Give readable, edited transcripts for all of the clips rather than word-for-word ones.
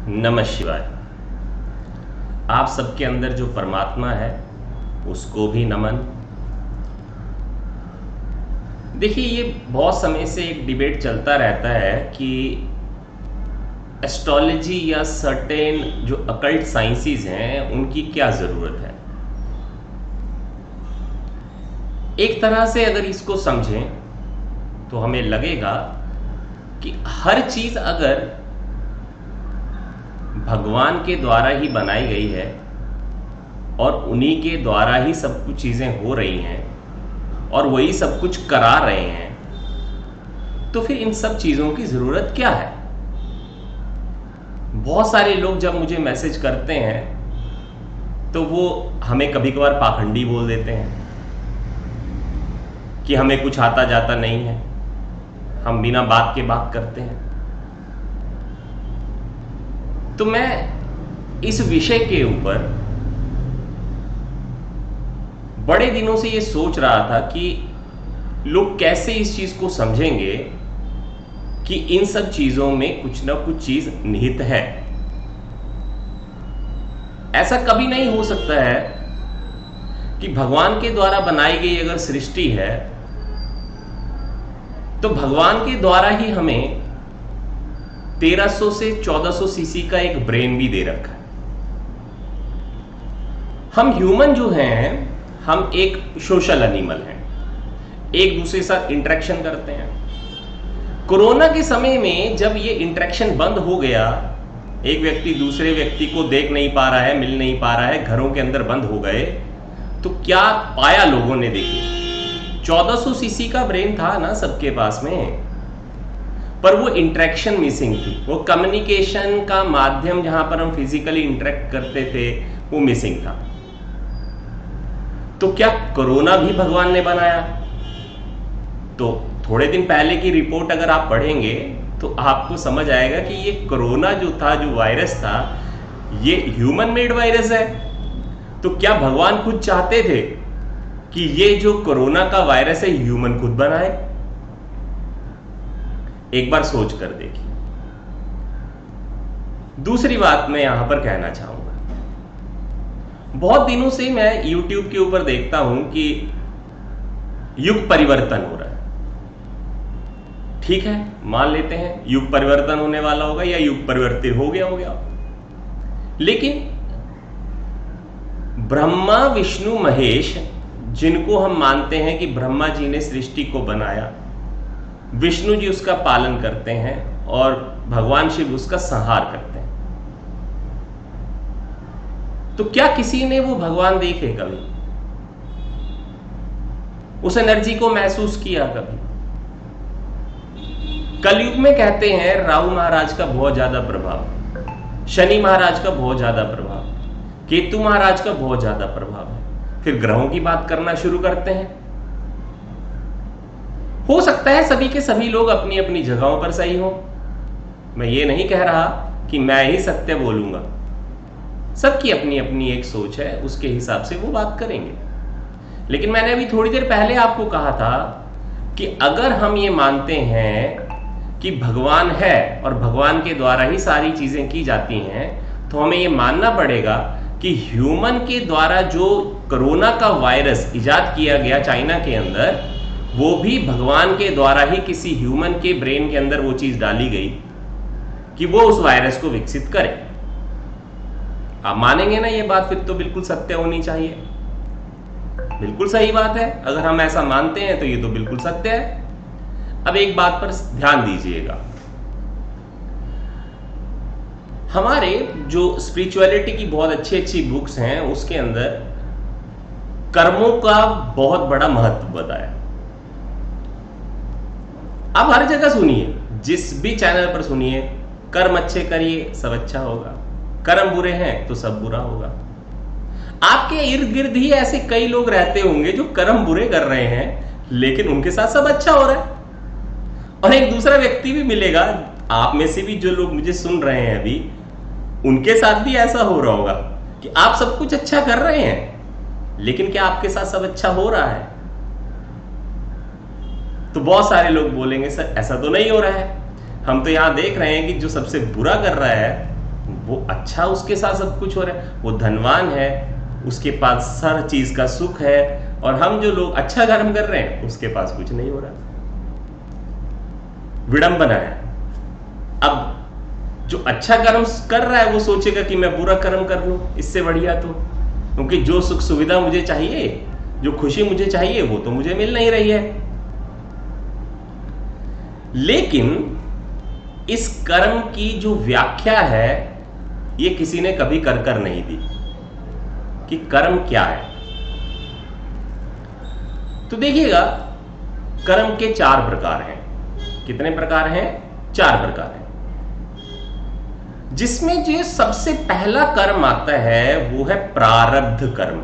नमः शिवाय। आप सबके अंदर जो परमात्मा है उसको भी नमन। देखिए, ये बहुत समय से एक डिबेट चलता रहता है कि एस्ट्रोलॉजी या सर्टेन जो अकल्ट साइंसेस हैं उनकी क्या ज़रूरत है। एक तरह से अगर इसको समझें तो हमें लगेगा कि हर चीज़ अगर भगवान के द्वारा ही बनाई गई है और उन्हीं के द्वारा ही सब कुछ चीज़ें हो रही हैं और वही सब कुछ करा रहे हैं, तो फिर इन सब चीज़ों की ज़रूरत क्या है। बहुत सारे लोग जब मुझे मैसेज करते हैं तो वो हमें कभी कभार पाखंडी बोल देते हैं कि हमें कुछ आता जाता नहीं है, हम बिना बात के बात करते हैं। तो मैं इस विषय के ऊपर बड़े दिनों से ये सोच रहा था कि लोग कैसे इस चीज को समझेंगे कि इन सब चीजों में कुछ ना कुछ चीज निहित है। ऐसा कभी नहीं हो सकता है कि भगवान के द्वारा बनाई गई अगर सृष्टि है तो भगवान के द्वारा ही हमें 1300 से 1400 सीसी का एक ब्रेन भी दे रखा है। हम ह्यूमन जो हैं, हम एक सोशल एनिमल हैं, एक दूसरे के साथ इंटरेक्शन करते हैं। कोरोना के समय में जब ये इंटरेक्शन बंद हो गया, एक व्यक्ति दूसरे व्यक्ति को देख नहीं पा रहा है, मिल नहीं पा रहा है, घरों के अंदर बंद हो गए, तो क्या पाया लोगों ने। देखिए, 1400 सीसी का ब्रेन था ना सबके पास में, पर वो इंटरेक्शन मिसिंग थी। वो कम्युनिकेशन का माध्यम जहां पर हम फिजिकली इंटरेक्ट करते थे वो मिसिंग था। तो क्या कोरोना भी भगवान ने बनाया? तो थोड़े दिन पहले की रिपोर्ट अगर आप पढ़ेंगे तो आपको समझ आएगा कि ये कोरोना जो था, जो वायरस था, ये ह्यूमन मेड वायरस है। तो क्या भगवान खुद चाहते थे कि ये जो कोरोना का वायरस है ह्यूमन खुद बनाए? एक बार सोच कर देखिए। दूसरी बात मैं यहां पर कहना चाहूंगा, बहुत दिनों से मैं YouTube के ऊपर देखता हूं कि युग परिवर्तन हो रहा है। ठीक है, मान लेते हैं युग परिवर्तन होने वाला होगा या युग परिवर्तित हो गया। लेकिन ब्रह्मा विष्णु महेश, जिनको हम मानते हैं कि ब्रह्मा जी ने सृष्टि को बनाया, विष्णु जी उसका पालन करते हैं और भगवान शिव उसका संहार करते हैं, तो क्या किसी ने वो भगवान देखे कभी? उस एनर्जी को महसूस किया कभी? कलयुग में कहते हैं राहु महाराज का बहुत ज्यादा प्रभाव, शनि महाराज का बहुत ज्यादा प्रभाव, केतु महाराज का बहुत ज्यादा प्रभाव है। फिर ग्रहों की बात करना शुरू करते हैं। हो सकता है सभी के सभी लोग अपनी अपनी जगहों पर सही हो। मैं ये नहीं कह रहा कि मैं ही सत्य बोलूंगा, सबकी अपनी अपनी एक सोच है, उसके हिसाब से वो बात करेंगे। लेकिन मैंने अभी थोड़ी देर पहले आपको कहा था कि अगर हम ये मानते हैं कि भगवान है और भगवान के द्वारा ही सारी चीजें की जाती हैं, तो हमें ये मानना पड़ेगा कि ह्यूमन के द्वारा जो कोरोना का वायरस इजाद किया गया चाइना के अंदर, वो भी भगवान के द्वारा ही किसी ह्यूमन के ब्रेन के अंदर वो चीज डाली गई कि वो उस वायरस को विकसित करे। आप मानेंगे ना ये बात? फिर तो बिल्कुल सत्य होनी चाहिए। बिल्कुल सही बात है। अगर हम ऐसा मानते हैं तो ये तो बिल्कुल सत्य है। अब एक बात पर ध्यान दीजिएगा, हमारे जो स्पिरिचुअलिटी की बहुत अच्छी अच्छी बुक्स हैं उसके अंदर कर्मों का बहुत बड़ा महत्व बताया। आप हर जगह सुनिए, जिस भी चैनल पर सुनिए, कर्म अच्छे करिए सब अच्छा होगा, कर्म बुरे हैं तो सब बुरा होगा। आपके इर्द गिर्द ही ऐसे कई लोग रहते होंगे जो कर्म बुरे कर रहे हैं लेकिन उनके साथ सब अच्छा हो रहा है। और एक दूसरा व्यक्ति भी मिलेगा, आप में से भी जो लोग मुझे सुन रहे हैं अभी, उनके साथ भी ऐसा हो रहा होगा कि आप सब कुछ अच्छा कर रहे हैं लेकिन क्या आपके साथ सब अच्छा हो रहा है? तो बहुत सारे लोग बोलेंगे सर ऐसा तो नहीं हो रहा है, हम तो यहां देख रहे हैं कि जो सबसे बुरा कर रहा है वो अच्छा, उसके साथ सब कुछ हो रहा है, वो धनवान है, उसके पास हर चीज का सुख है, और हम जो लोग अच्छा कर्म कर रहे हैं उसके पास कुछ नहीं हो रहा। विडंबना है। अब जो अच्छा कर्म कर रहा है वो सोचेगा कि मैं बुरा कर्म कर लूं, इससे बढ़िया तो, क्योंकि जो सुख सुविधा मुझे चाहिए, जो खुशी मुझे चाहिए, वो तो मुझे मिल नहीं रही है। लेकिन इस कर्म की जो व्याख्या है ये किसी ने कभी कर नहीं दी कि कर्म क्या है। तो देखिएगा, कर्म के 4 प्रकार हैं। कितने प्रकार हैं? 4 प्रकार हैं। जिसमें जो सबसे पहला कर्म आता है वो है प्रारब्ध कर्म।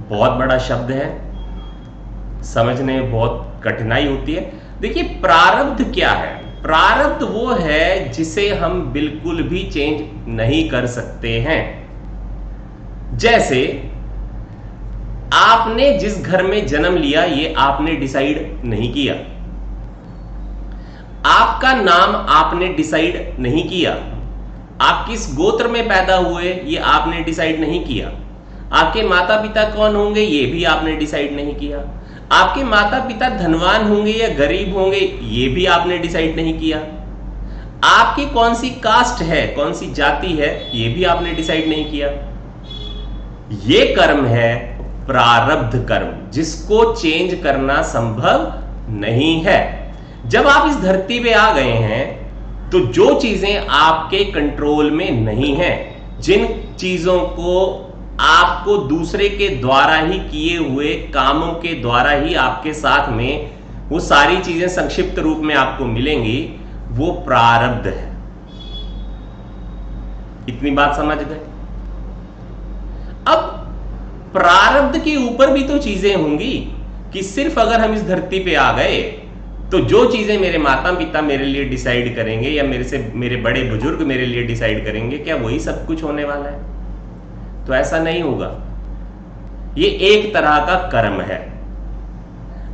बहुत बड़ा शब्द है, समझने में बहुत कठिनाई होती है। देखिए, प्रारब्ध क्या है? प्रारब्ध वो है जिसे हम बिल्कुल भी चेंज नहीं कर सकते हैं। जैसे आपने जिस घर में जन्म लिया ये आपने डिसाइड नहीं किया, आपका नाम आपने डिसाइड नहीं किया, आप किस गोत्र में पैदा हुए ये आपने डिसाइड नहीं किया, आपके माता पिता कौन होंगे ये भी आपने डिसाइड नहीं किया, आपके माता पिता धनवान होंगे या गरीब होंगे ये भी आपने डिसाइड नहीं किया, आपकी कौन सी कास्ट है, कौन सी जाति है, ये भी आपने डिसाइड नहीं किया। ये कर्म है प्रारब्ध कर्म, जिसको चेंज करना संभव नहीं है। जब आप इस धरती पे आ गए हैं तो जो चीजें आपके कंट्रोल में नहीं है, जिन चीजों को आपको दूसरे के द्वारा ही किए हुए कामों के द्वारा ही आपके साथ में वो सारी चीजें संक्षिप्त रूप में आपको मिलेंगी, वो प्रारब्ध है। इतनी बात समझ गए? अब प्रारब्ध के ऊपर भी तो चीजें होंगी कि सिर्फ अगर हम इस धरती पे आ गए तो जो चीजें मेरे माता पिता मेरे लिए डिसाइड करेंगे या मेरे बड़े बुजुर्ग मेरे लिए डिसाइड करेंगे, क्या वही सब कुछ होने वाला है? तो ऐसा नहीं होगा। ये एक तरह का कर्म है।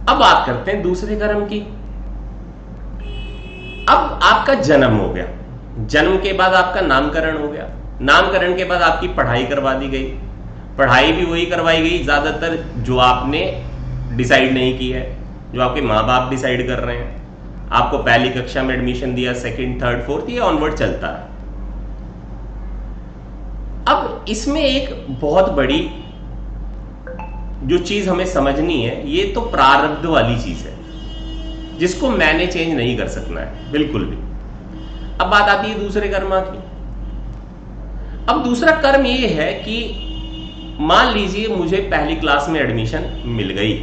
अब बात करते हैं दूसरे कर्म की। अब आपका जन्म हो गया, जन्म के बाद आपका नामकरण हो गया, नामकरण के बाद आपकी पढ़ाई करवा दी गई, पढ़ाई भी वही करवाई गई ज्यादातर जो आपने डिसाइड नहीं की है, जो आपके माँ बाप डिसाइड कर रहे हैं। आपको पहली कक्षा में एडमिशन दिया, सेकंड, थर्ड, फोर्थ, ये ऑनवर्ड चलता है। अब इसमें एक बहुत बड़ी जो चीज हमें समझनी है, ये तो प्रारब्ध वाली चीज है जिसको मैंने चेंज नहीं कर सकना है बिल्कुल भी। अब बात आती है दूसरे कर्म की। अब दूसरा कर्म ये है कि मान लीजिए मुझे पहली क्लास में एडमिशन मिल गई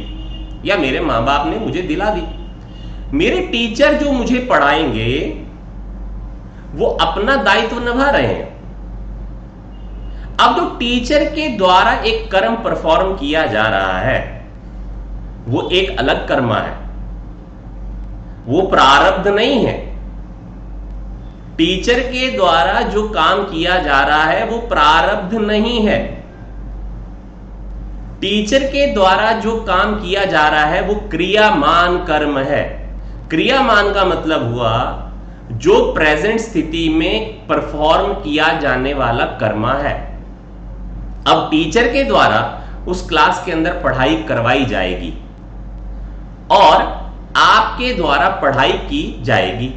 या मेरे मां बाप ने मुझे दिला दी, मेरे टीचर जो मुझे पढ़ाएंगे वो अपना दायित्व निभा रहे हैं। अब जो टीचर के द्वारा एक कर्म परफॉर्म किया जा रहा है वो एक अलग कर्म है, वो प्रारब्ध नहीं है। टीचर के द्वारा जो काम किया जा रहा है वो प्रारब्ध नहीं है। टीचर के द्वारा जो काम किया जा रहा है वो क्रियामान कर्म है। क्रियामान का मतलब हुआ जो प्रेजेंट स्थिति में परफॉर्म किया जाने वाला कर्म है। अब टीचर के द्वारा उस क्लास के अंदर पढ़ाई करवाई जाएगी और आपके द्वारा पढ़ाई की जाएगी।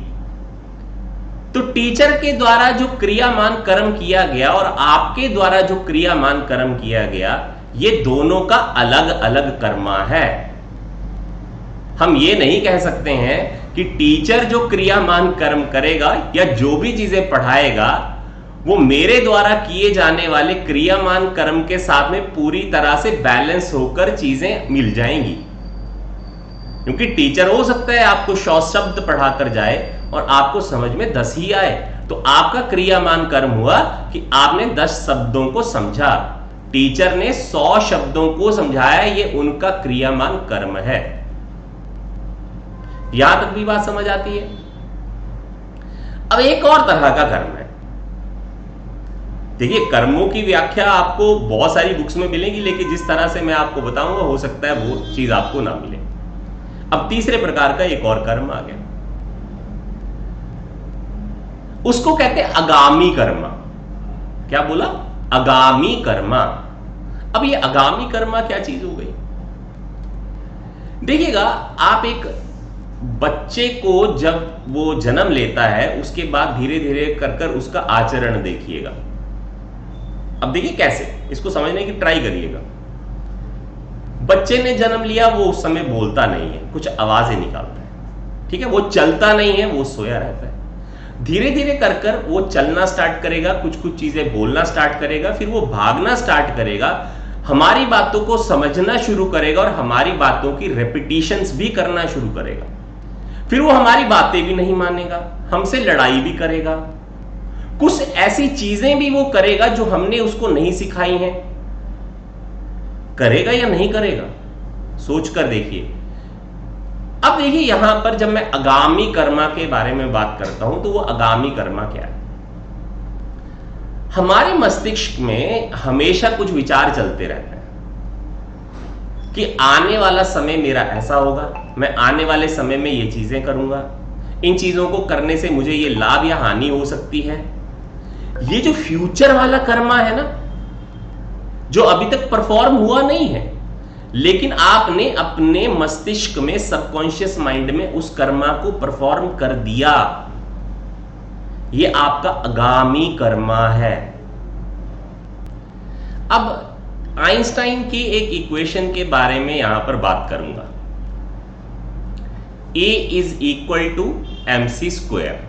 तो टीचर के द्वारा जो क्रियामान कर्म किया गया और आपके द्वारा जो क्रियामान कर्म किया गया, ये दोनों का अलग अलग कर्म है। हम ये नहीं कह सकते हैं कि टीचर जो क्रियामान कर्म करेगा या जो भी चीजें पढ़ाएगा वो मेरे द्वारा किए जाने वाले क्रियामान कर्म के साथ में पूरी तरह से बैलेंस होकर चीजें मिल जाएंगी। क्योंकि टीचर हो सकता है आपको 100 शब्द पढ़ाकर जाए और आपको समझ में 10 ही आए, तो आपका क्रियामान कर्म हुआ कि आपने 10 शब्दों को समझा। टीचर ने 100 शब्दों को समझाया, ये उनका क्रियामान कर्म है। यहां तक भी बात समझ आती है। अब एक और तरह का कर्म है। देखिए, कर्मों की व्याख्या आपको बहुत सारी बुक्स में मिलेगी, लेकिन जिस तरह से मैं आपको बताऊंगा हो सकता है वो चीज आपको ना मिले। अब तीसरे प्रकार का एक और कर्म आ गया। उसको कहते हैं आगामी कर्मा। क्या बोला? आगामी कर्मा। अब ये आगामी कर्मा क्या चीज हो गई? देखिएगा, आप एक बच्चे को जब वो जन्म लेता है उसके बाद धीरे धीरे कर कर उसका आचरण देखिएगा। अब देखिए कैसे, इसको समझने की ट्राई करिएगा। बच्चे ने जन्म लिया, वो उस समय बोलता नहीं है, कुछ आवाजें निकालता है, ठीक है, वो चलता नहीं है, वो सोया रहता है। धीरे धीरे कर कर वो चलना स्टार्ट करेगा, कुछ कुछ चीजें बोलना स्टार्ट करेगा, फिर वो भागना स्टार्ट करेगा, हमारी बातों को समझना शुरू करेगा और हमारी बातों की रेपिटेशंस भी करना शुरू करेगा। फिर वो हमारी बातें भी नहीं मानेगा, हमसे लड़ाई भी करेगा, कुछ ऐसी चीजें भी वो करेगा जो हमने उसको नहीं सिखाई हैं। करेगा या नहीं करेगा? सोच कर देखिए। अब देखिए, यहां पर जब मैं आगामी कर्मा के बारे में बात करता हूं तो वो आगामी कर्मा क्या है? हमारे मस्तिष्क में हमेशा कुछ विचार चलते रहते हैं कि आने वाला समय मेरा ऐसा होगा, मैं आने वाले समय में ये चीजें करूंगा, इन चीजों को करने से मुझे ये लाभ या हानि हो सकती है। ये जो फ्यूचर वाला कर्मा है ना, जो अभी तक परफॉर्म हुआ नहीं है, लेकिन आपने अपने मस्तिष्क में, सबकॉन्शियस माइंड में उस कर्मा को परफॉर्म कर दिया, ये आपका आगामी कर्मा है। अब आइंस्टाइन की एक इक्वेशन के बारे में यहां पर बात करूंगा। A is equal to mc square.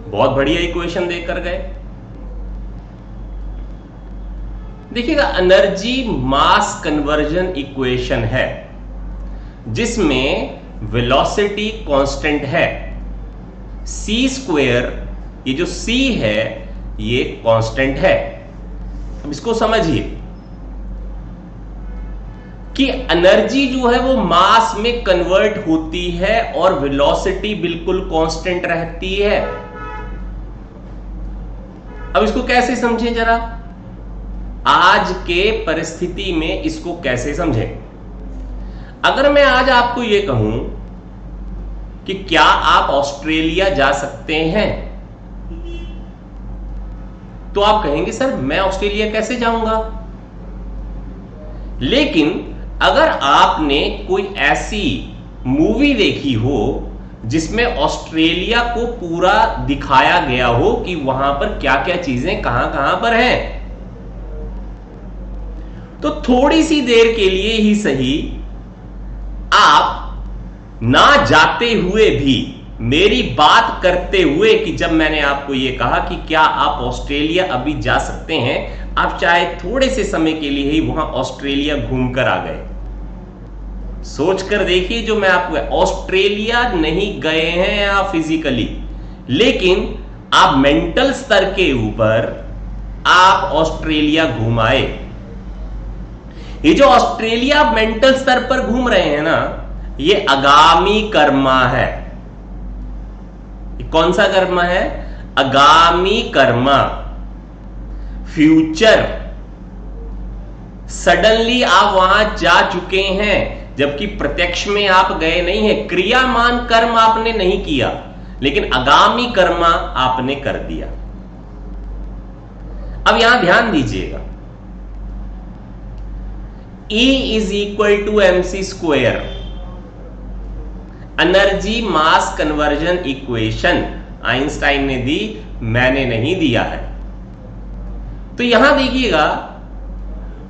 बहुत बढ़िया इक्वेशन देकर गए। देखिएगा, एनर्जी मास कन्वर्जन इक्वेशन है जिसमें वेलोसिटी कांस्टेंट है, c स्क्वायर, ये जो c है ये कांस्टेंट है। अब इसको समझिए कि एनर्जी जो है वो मास में कन्वर्ट होती है और वेलोसिटी बिल्कुल कांस्टेंट रहती है। अब इसको कैसे समझें जरा, आज के परिस्थिति में इसको कैसे समझें? अगर मैं आज आपको यह कहूं कि क्या आप ऑस्ट्रेलिया जा सकते हैं, तो आप कहेंगे सर मैं ऑस्ट्रेलिया कैसे जाऊंगा। लेकिन अगर आपने कोई ऐसी मूवी देखी हो जिसमें ऑस्ट्रेलिया को पूरा दिखाया गया हो कि वहां पर क्या क्या चीजें कहां कहां पर हैं, तो थोड़ी सी देर के लिए ही सही आप ना जाते हुए भी, मेरी बात करते हुए कि जब मैंने आपको यह कहा कि क्या आप ऑस्ट्रेलिया अभी जा सकते हैं, आप चाहे थोड़े से समय के लिए ही वहां ऑस्ट्रेलिया घूमकर आ गए। सोच कर देखिए, जो मैं आपको, ऑस्ट्रेलिया नहीं गए हैं आप फिजिकली, लेकिन आप मेंटल स्तर के ऊपर आप ऑस्ट्रेलिया घूम आए। ये जो ऑस्ट्रेलिया मेंटल स्तर पर घूम रहे हैं ना, ये आगामी कर्मा है। कौन सा कर्मा है? आगामी कर्मा, फ्यूचर। सडनली आप वहां जा चुके हैं, जबकि प्रत्यक्ष में आप गए नहीं हैं। क्रियामान कर्म आपने नहीं किया, लेकिन आगामी कर्मा आपने कर दिया। अब यहां ध्यान दीजिएगा, E is equal to mc square, energy mass conversion equation Einstein ने दी, मैंने नहीं दिया है। तो यहां देखिएगा,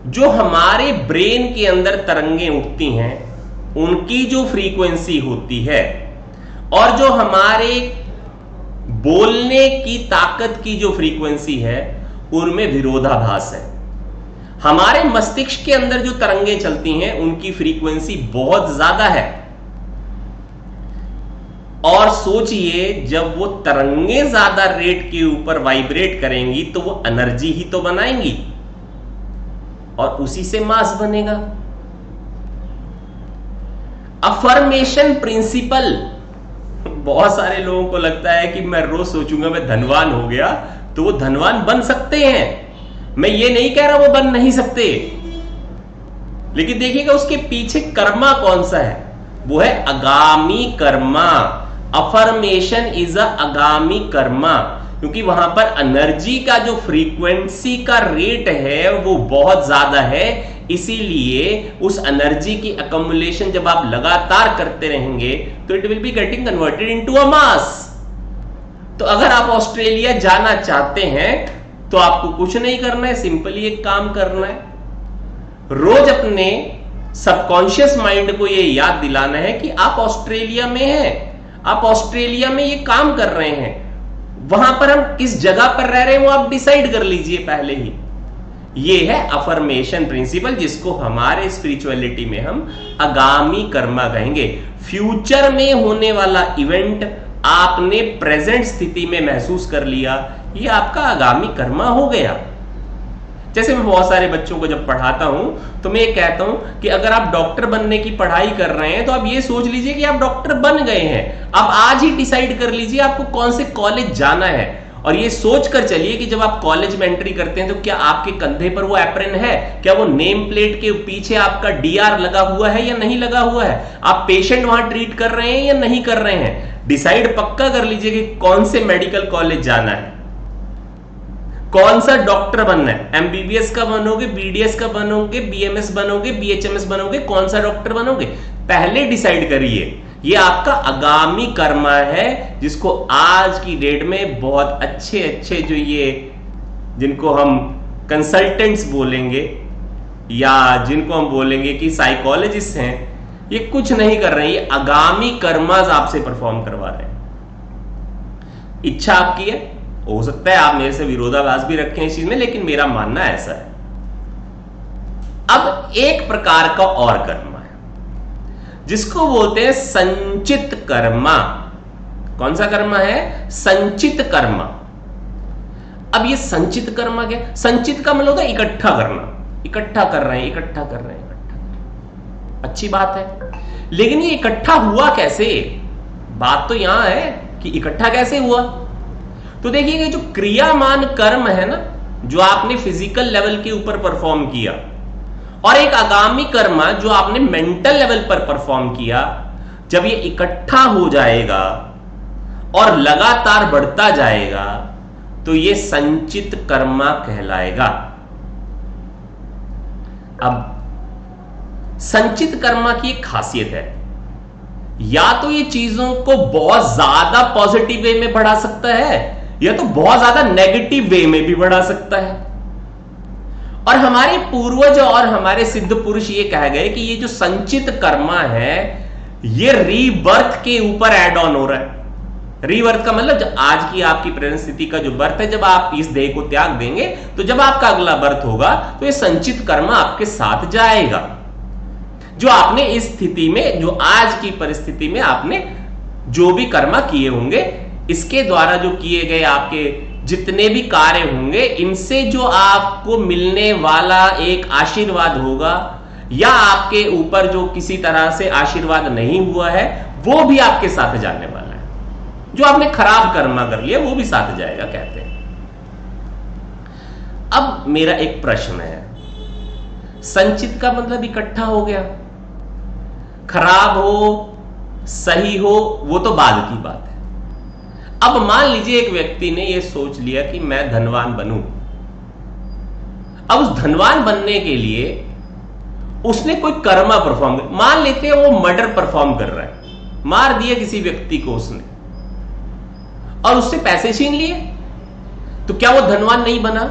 जो हमारे ब्रेन के अंदर तरंगें उठती हैं उनकी जो फ्रीक्वेंसी होती है और जो हमारे बोलने की ताकत की जो फ्रीक्वेंसी है, उनमें विरोधाभास है। हमारे मस्तिष्क के अंदर जो तरंगें चलती हैं उनकी फ्रीक्वेंसी बहुत ज्यादा है, और सोचिए जब वो तरंगें ज्यादा रेट के ऊपर वाइब्रेट करेंगी तो वो एनर्जी ही तो बनाएंगी और उसी से मास बनेगा। अफर्मेशन प्रिंसिपल, बहुत सारे लोगों को लगता है कि मैं रोज सोचूंगा मैं धनवान हो गया तो वो धनवान बन सकते हैं। मैं ये नहीं कह रहा वो बन नहीं सकते, लेकिन देखिएगा उसके पीछे कर्मा कौन सा है, वो है आगामी कर्मा। अफर्मेशन इज अ आगामी कर्मा, क्योंकि वहां पर एनर्जी का जो फ्रीक्वेंसी का रेट है वो बहुत ज्यादा है, इसीलिए उस एनर्जी की अकोमुलेशन जब आप लगातार करते रहेंगे तो it will be getting converted into a mass. तो अगर आप ऑस्ट्रेलिया जाना चाहते हैं तो आपको कुछ नहीं करना है, सिंपली एक काम करना है, रोज अपने सबकॉन्शियस माइंड को यह याद दिलाना है कि आप ऑस्ट्रेलिया में हैं, आप ऑस्ट्रेलिया में ये काम कर रहे हैं, वहां पर हम किस जगह पर रह रहे हैं वो आप डिसाइड कर लीजिए पहले ही। ये है अफर्मेशन प्रिंसिपल, जिसको हमारे स्पिरिचुअलिटी में हम आगामी कर्मा कहेंगे। फ्यूचर में होने वाला इवेंट आपने प्रेजेंट स्थिति में महसूस कर लिया, ये आपका आगामी कर्मा हो गया। जैसे मैं बहुत सारे बच्चों को जब पढ़ाता हूं तो मैं ये कहता हूं कि अगर आप डॉक्टर बनने की पढ़ाई कर रहे हैं तो आप ये सोच लीजिए कि आप डॉक्टर बन गए हैं। अब आज ही डिसाइड कर लीजिए आपको कौन से कॉलेज जाना है, और ये सोचकर चलिए कि जब आप कॉलेज में एंट्री करते हैं तो क्या आपके कंधे पर वो एप्रन है, क्या वो नेम प्लेट के पीछे आपका डीआर लगा हुआ है या नहीं लगा हुआ है, आप पेशेंट वहां ट्रीट कर रहे हैं या नहीं कर रहे हैं। डिसाइड पक्का कर लीजिए कि कौन से मेडिकल कॉलेज जाना है, कौन सा डॉक्टर बनना है, एमबीबीएस का बनोगे, बीडीएस का बनोगे, बीएमएस बनोगे, बीएचएमएस बनोगे, कौन सा डॉक्टर बनोगे, पहले डिसाइड करिए। ये आपका आगामी कर्मा है, जिसको आज की डेट में बहुत अच्छे अच्छे जो ये जिनको हम कंसल्टेंट्स बोलेंगे या जिनको हम बोलेंगे कि साइकोलॉजिस्ट हैं, ये कुछ नहीं कर रहे हैं, ये आगामी कर्मास आपसे परफॉर्म करवा रहे हैं। इच्छा आपकी है, हो सकता है आप मेरे से विरोधाभास भी रखें इस चीज में, लेकिन मेरा मानना ऐसा है। अब एक प्रकार का और कर्मा है जिसको बोलते हैं संचित कर्मा। कौन सा कर्मा है? संचित कर्मा। अब ये संचित कर्मा क्या? संचित का मतलब होता है इकट्ठा करना, इकट्ठा कर रहे हैं, इकट्ठा कर रहे हैं, इकट्ठा। अच्छी बात है, लेकिन ये इकट्ठा हुआ कैसे? बात तो यहां है कि इकट्ठा कैसे हुआ। तो देखिए जो क्रियामान कर्म है ना, जो आपने फिजिकल लेवल के ऊपर परफॉर्म किया, और एक आगामी कर्म जो आपने मेंटल लेवल पर परफॉर्म किया, जब ये इकट्ठा हो जाएगा और लगातार बढ़ता जाएगा तो ये संचित कर्मा कहलाएगा। अब संचित कर्मा की एक खासियत है, या तो ये चीजों को बहुत ज्यादा पॉजिटिव वे में बढ़ा सकता है या तो बहुत ज्यादा नेगेटिव वे में भी बढ़ा सकता है। और हमारे पूर्वज और हमारे सिद्ध पुरुष ये कह गए कि ये जो संचित कर्मा है ये रीबर्थ के ऊपर एड ऑन हो रहा है। रीबर्थ का मतलब आज की आपकी प्रेजेंट स्थिति का जो बर्थ है, जब आप इस देह को त्याग देंगे तो जब आपका अगला बर्थ होगा तो ये संचित कर्मा आपके साथ जाएगा। जो आपने इस स्थिति में, जो आज की परिस्थिति में आपने जो भी कर्मा किए होंगे, इसके द्वारा जो किए गए आपके जितने भी कार्य होंगे, इनसे जो आपको मिलने वाला एक आशीर्वाद होगा या आपके ऊपर जो किसी तरह से आशीर्वाद नहीं हुआ है वो भी आपके साथ जाने वाला है। जो आपने खराब कर्मा कर लिया वो भी साथ जाएगा, कहते हैं। अब मेरा एक प्रश्न है, संचित का मतलब इकट्ठा हो गया, खराब हो सही हो वो तो बाद की बात है। अब मान लीजिए एक व्यक्ति ने यह सोच लिया कि मैं धनवान बनूं। अब उस धनवान बनने के लिए उसने कोई कर्मा परफॉर्म कर, मान लेते हैं वो मर्डर परफॉर्म कर रहा है, मार दिया किसी व्यक्ति को उसने और उससे पैसे छीन लिए, तो क्या वो धनवान नहीं बना?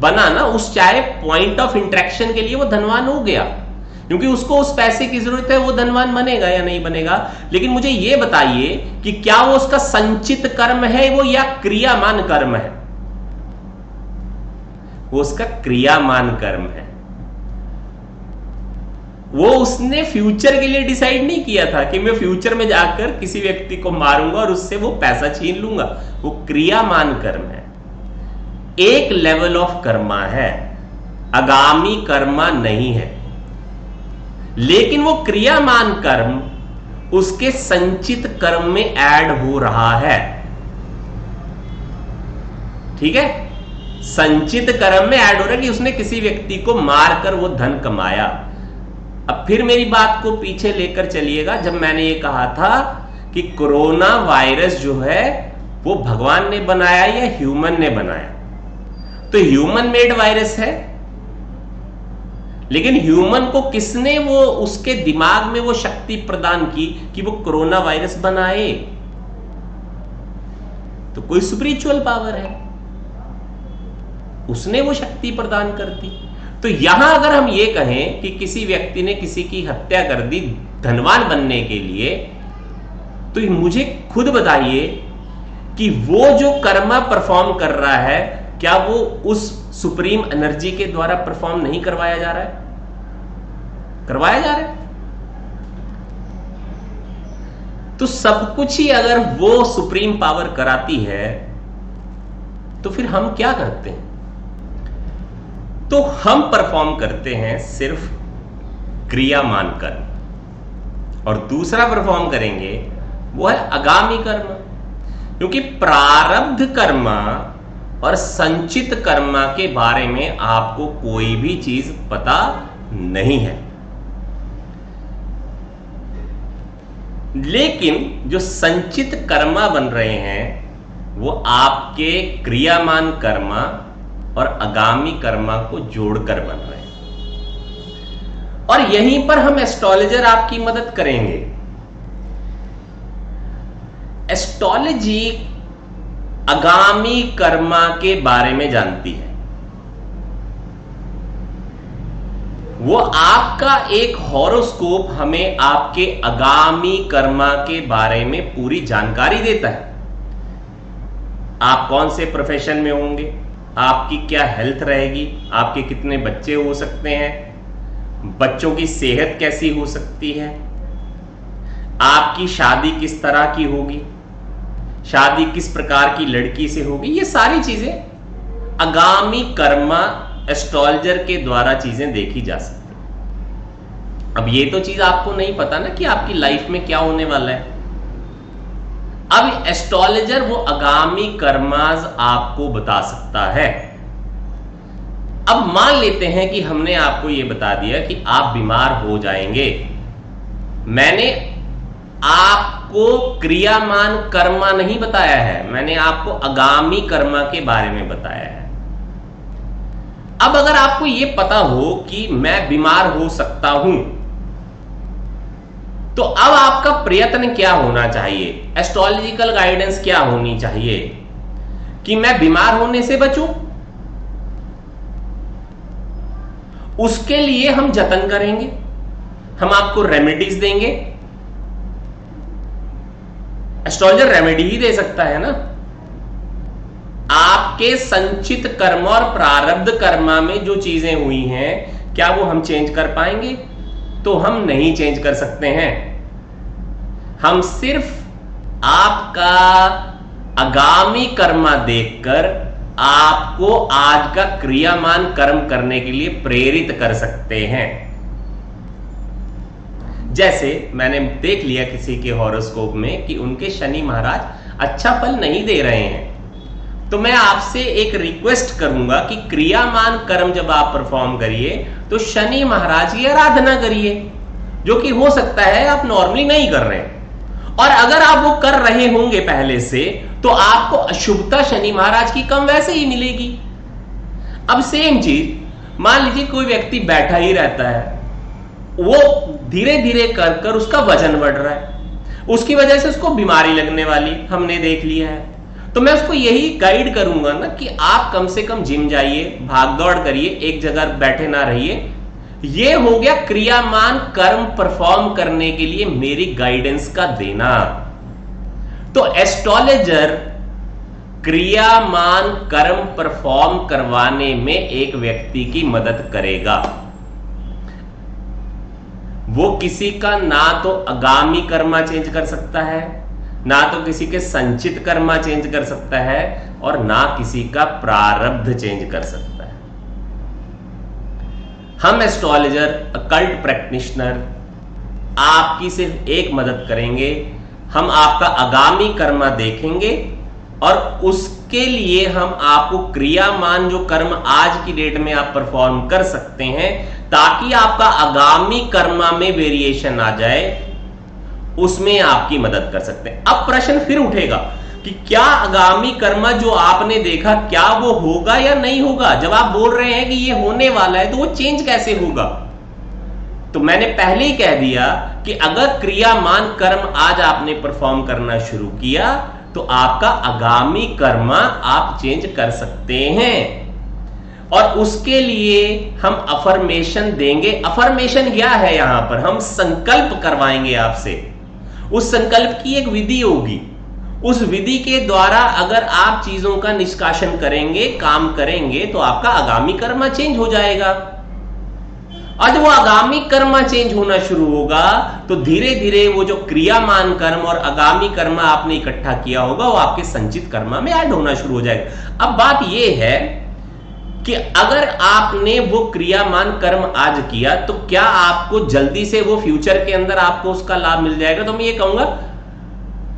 बना ना। उस चाहे पॉइंट ऑफ इंटरेक्शन के लिए वो धनवान हो गया, क्योंकि उसको उस पैसे की जरूरत है, वो धनवान बनेगा या नहीं बनेगा। लेकिन मुझे यह बताइए कि क्या वो उसका संचित कर्म है वो या क्रियामान कर्म है? वो उसका क्रियामान कर्म है। वो उसने फ्यूचर के लिए डिसाइड नहीं किया था कि मैं फ्यूचर में जाकर किसी व्यक्ति को मारूंगा और उससे वो पैसा छीन लूंगा। वो क्रियामान कर्म है, एक लेवल ऑफ कर्मा है, आगामी कर्मा नहीं है। लेकिन वो क्रियामान कर्म उसके संचित कर्म में ऐड हो रहा है। ठीक है, संचित कर्म में ऐड हो रहा है कि उसने किसी व्यक्ति को मारकर वो धन कमाया। अब फिर मेरी बात को पीछे लेकर चलिएगा, जब मैंने ये कहा था कि कोरोना वायरस जो है वो भगवान ने बनाया या ह्यूमन ने बनाया। तो ह्यूमन मेड वायरस है, लेकिन ह्यूमन को किसने वो उसके दिमाग में वो शक्ति प्रदान की कि वो कोरोना वायरस बनाए? तो कोई स्पिरिचुअल पावर है, उसने वो शक्ति प्रदान कर दी। तो यहां अगर हम ये कहें कि किसी व्यक्ति ने किसी की हत्या कर दी धनवान बनने के लिए, तो मुझे खुद बताइए कि वो जो कर्मा परफॉर्म कर रहा है, क्या वो उस सुप्रीम एनर्जी के द्वारा परफॉर्म नहीं करवाया जा रहा है? करवाया जा रहा है। तो सब कुछ ही अगर वो सुप्रीम पावर कराती है, तो फिर हम क्या करते हैं? तो हम परफॉर्म करते हैं सिर्फ क्रिया मानकर, और दूसरा परफॉर्म करेंगे वो है आगामी कर्म। क्योंकि प्रारब्ध कर्मा और संचित कर्मा के बारे में आपको कोई भी चीज पता नहीं है, लेकिन जो संचित कर्मा बन रहे हैं वो आपके क्रियामान कर्मा और आगामी कर्मा को जोड़कर बन रहे हैं। और यहीं पर हम एस्ट्रोलॉजर आपकी मदद करेंगे। एस्ट्रोलॉजी आगामी कर्मा के बारे में जानती है। वो आपका एक हॉरोस्कोप हमें आपके आगामी कर्मा के बारे में पूरी जानकारी देता है। आप कौन से प्रोफेशन में होंगे, आपकी क्या हेल्थ रहेगी, आपके कितने बच्चे हो सकते हैं, बच्चों की सेहत कैसी हो सकती है, आपकी शादी किस तरह की होगी, शादी किस प्रकार की लड़की से होगी। ये सारी चीजें आगामी कर्मा एस्ट्रोलॉजर के द्वारा चीजें देखी जा सकती हैं। अब ये तो चीज आपको नहीं पता ना कि आपकी लाइफ में क्या होने वाला है। अब एस्ट्रोलॉजर वो आगामी कर्माज आपको बता सकता है। अब मान लेते हैं कि हमने आपको ये बता दिया कि आप बीमार हो जाएंगे। मैंने आपको क्रियामान कर्मा नहीं बताया है, मैंने आपको आगामी कर्मा के बारे में बताया है। अब अगर आपको यह पता हो कि मैं बीमार हो सकता हूं, तो अब आपका प्रयत्न क्या होना चाहिए, एस्ट्रोलॉजिकल गाइडेंस क्या होनी चाहिए कि मैं बीमार होने से बचूं। उसके लिए हम जतन करेंगे, हम आपको रेमेडीज देंगे। एस्ट्रोलॉजर रेमेडी ही दे सकता है ना। आपके संचित कर्म और प्रारब्ध कर्मा में जो चीजें हुई हैं, क्या वो हम चेंज कर पाएंगे? तो हम नहीं चेंज कर सकते हैं। हम सिर्फ आपका आगामी कर्मा देखकर आपको आज का क्रियामान कर्म करने के लिए प्रेरित कर सकते हैं। जैसे मैंने देख लिया किसी के हॉरोस्कोप में कि उनके शनि महाराज अच्छा फल नहीं दे रहे हैं, तो मैं आपसे एक रिक्वेस्ट करूंगा कि क्रियामान कर्म जब आप परफॉर्म करिए तो शनि महाराज की आराधना करिए, जो कि हो सकता है आप नॉर्मली नहीं कर रहे हैं। और अगर आप वो कर रहे होंगे पहले से, तो आपको अशुभता शनि महाराज की कम वैसे ही मिलेगी। अब सेम चीज, मान लीजिए कोई व्यक्ति बैठा ही रहता है, वो धीरे धीरे कर कर उसका वजन बढ़ रहा है, उसकी वजह से उसको बीमारी लगने वाली हमने देख लिया है। तो मैं उसको यही गाइड करूंगा ना कि आप कम से कम जिम जाइए, भाग दौड़ करिए, एक जगह बैठे ना रहिए। ये हो गया क्रियामान कर्म परफॉर्म करने के लिए मेरी गाइडेंस का देना। तो एस्ट्रोलॉजर क्रियामान कर्म परफॉर्म करवाने में एक व्यक्ति की मदद करेगा। वो किसी का ना तो आगामी कर्मा चेंज कर सकता है, ना तो किसी के संचित कर्मा चेंज कर सकता है, और ना किसी का प्रारब्ध चेंज कर सकता है। हम एस्ट्रोलॉजर, अकल्ट प्रैक्टिशनर आपकी सिर्फ एक मदद करेंगे। हम आपका आगामी कर्मा देखेंगे और उसके लिए हम आपको क्रियामान जो कर्म आज की डेट में आप परफॉर्म कर सकते हैं, ताकि आपका आगामी कर्मा में वेरिएशन आ जाए, उसमें आपकी मदद कर सकते हैं। अब प्रश्न फिर उठेगा कि क्या आगामी कर्म जो आपने देखा क्या वो होगा या नहीं होगा? जब आप बोल रहे हैं कि ये होने वाला है तो वो चेंज कैसे होगा? तो मैंने पहले ही कह दिया कि अगर क्रियामान कर्म आज आपने परफॉर्म करना शुरू किया तो आपका आगामी कर्म आप चेंज कर सकते हैं। और उसके लिए हम अफर्मेशन देंगे। अफर्मेशन क्या है? यहां पर हम संकल्प करवाएंगे आपसे। उस संकल्प की एक विधि होगी। उस विधि के द्वारा अगर आप चीजों का निष्कासन करेंगे, काम करेंगे, तो आपका आगामी कर्म चेंज हो जाएगा। और जब वो आगामी कर्म चेंज होना शुरू होगा तो धीरे धीरे वो जो क्रियामान कर्म और आगामी कर्म आपने इकट्ठा किया होगा वो आपके संचित कर्म में ऐड होना शुरू हो जाएगा। अब बात यह है कि अगर आपने वो क्रियामान कर्म आज किया तो क्या आपको जल्दी से वो फ्यूचर के अंदर आपको उसका लाभ मिल जाएगा? तो मैं ये कहूंगा,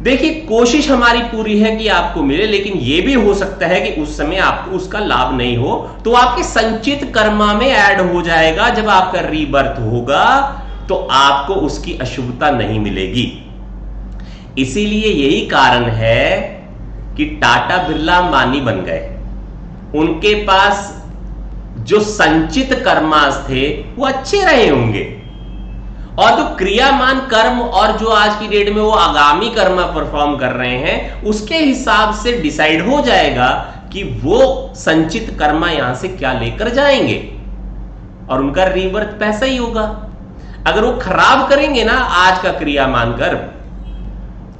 देखिए, कोशिश हमारी पूरी है कि आपको मिले, लेकिन यह भी हो सकता है कि उस समय आपको उसका लाभ नहीं हो, तो आपके संचित कर्मा में ऐड हो जाएगा। जब आपका रीबर्थ होगा तो आपको उसकी अशुभता नहीं मिलेगी। इसीलिए यही कारण है कि टाटा बिरला अंबानी बन गए। उनके पास जो संचित कर्मास थे वो अच्छे रहे होंगे, और जो क्रियामान कर्म और जो आज की डेट में वो आगामी कर्म परफॉर्म कर रहे हैं उसके हिसाब से डिसाइड हो जाएगा कि वो संचित कर्म यहां से क्या लेकर जाएंगे, और उनका रीबर्थ पैसा ही होगा। अगर वो खराब करेंगे ना आज का क्रियामान कर्म,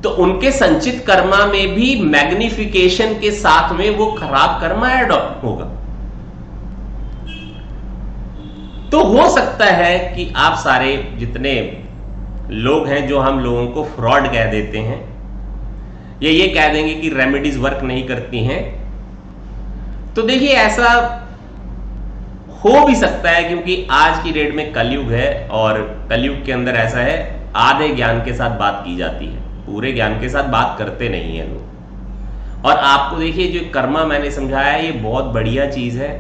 तो उनके संचित कर्मा में भी मैग्निफिकेशन के साथ में वो खराब कर्म ऐड होगा। तो हो सकता है कि आप सारे जितने लोग हैं जो हम लोगों को फ्रॉड कह देते हैं, या ये कह देंगे कि रेमेडीज वर्क नहीं करती हैं, तो देखिए ऐसा हो भी सकता है, क्योंकि आज की डेट में कलयुग है, और कलयुग के अंदर ऐसा है आधे ज्ञान के साथ बात की जाती है, पूरे ज्ञान के साथ बात करते नहीं है लोग। और आपको देखिए जो कर्मा मैंने समझाया ये बहुत बढ़िया चीज है।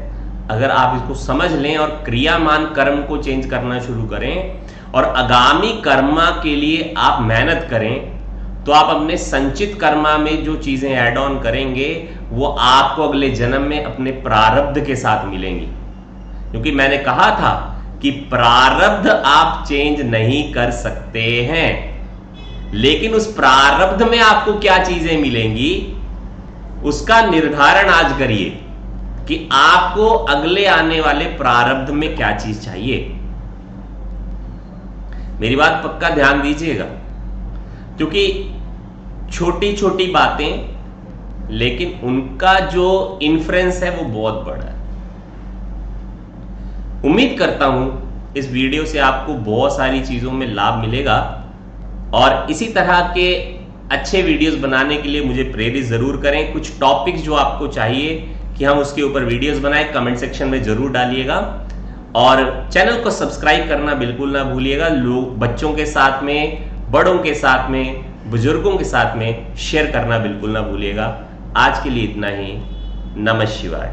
अगर आप इसको समझ लें और क्रियामान कर्म को चेंज करना शुरू करें और आगामी कर्मा के लिए आप मेहनत करें, तो आप अपने संचित कर्मा में जो चीजें ऐड ऑन करेंगे वो आपको अगले जन्म में अपने प्रारब्ध के साथ मिलेंगी। क्योंकि मैंने कहा था कि प्रारब्ध आप चेंज नहीं कर सकते हैं, लेकिन उस प्रारब्ध में आपको क्या चीजें मिलेंगी उसका निर्धारण आज करिए कि आपको अगले आने वाले प्रारब्ध में क्या चीज चाहिए। मेरी बात पक्का ध्यान दीजिएगा, क्योंकि छोटी छोटी बातें लेकिन उनका जो इन्फ्लुएंस है वो बहुत बड़ा है। उम्मीद करता हूं इस वीडियो से आपको बहुत सारी चीजों में लाभ मिलेगा, और इसी तरह के अच्छे वीडियोस बनाने के लिए मुझे प्रेरित जरूर करें। कुछ टॉपिक्स जो आपको चाहिए कि हम उसके ऊपर वीडियोस बनाएं, कमेंट सेक्शन में जरूर डालिएगा, और चैनल को सब्सक्राइब करना बिल्कुल ना भूलिएगा। लोग बच्चों के साथ में, बड़ों के साथ में, बुजुर्गों के साथ में शेयर करना बिल्कुल ना भूलिएगा। आज के लिए इतना ही। नमः शिवाय।